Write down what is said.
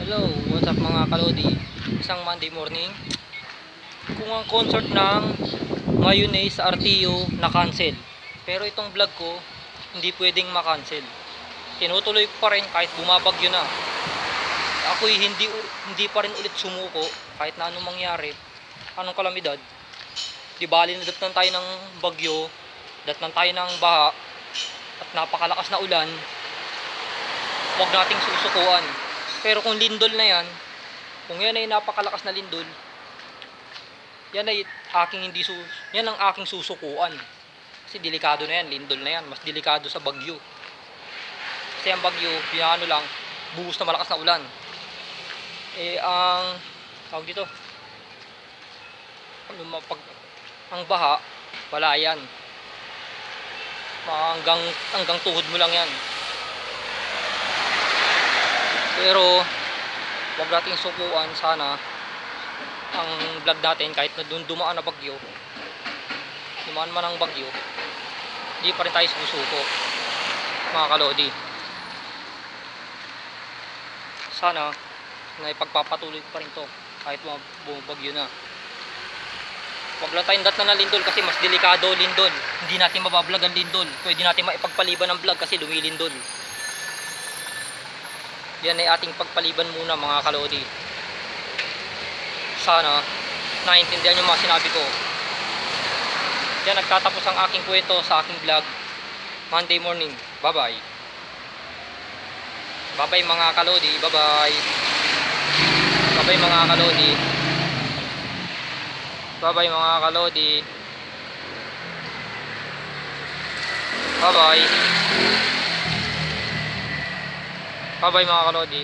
Hello, what's up mga kalodi? Isang Monday morning. Kung ang concert ng Mayonnaise sa RTO na-cancel. Pero itong vlog ko, hindi pwedeng ma-cancel. Tinutuloy ko pa rin kahit bumabagyo na. Ako'y hindi pa rin ulit sumuko kahit na anong mangyari. Anong kalamidad? Di bali na datnan tayo ng bagyo, datnan tayo ng baha, at napakalakas na ulan. Huwag nating susukuan. Pero kung lindol na yan, kung yan ay napakalakas na lindol, yan ay yan ang aking susukuan. Kasi delikado na yan, lindol na yan, mas delikado sa bagyo. Kasi ang bagyo, pinano lang, buhos na malakas na ulan. Tawag dito, ang baha, wala yan. Hanggang tuhod mo lang yan. Pero wag nating sukuan sana ang vlog natin kahit na dumaan na bagyo, dumaan man ang bagyo, hindi pa rin tayo susuko mga kalodi. Sana na ipagpapatuloy pa rin to kahit bumabagyo na. Wag lang tayong datnan ng lindol kasi mas delikado lindol. Hindi natin mabablog ang lindol. Pwede natin maipagpaliban ng vlog kasi lumilindol. Yan ay ating pagpaliban muna mga kalodi. Sana naiintindihan yung mga sinabi ko. Yan, nagtatapos ang aking kwento sa aking vlog Monday morning. Bye bye. Bye bye mga kalodi. Bye bye. Bye bye mga kalodi. Bye bye mga kalodi. Bye bye. Bye bye mga kalodi.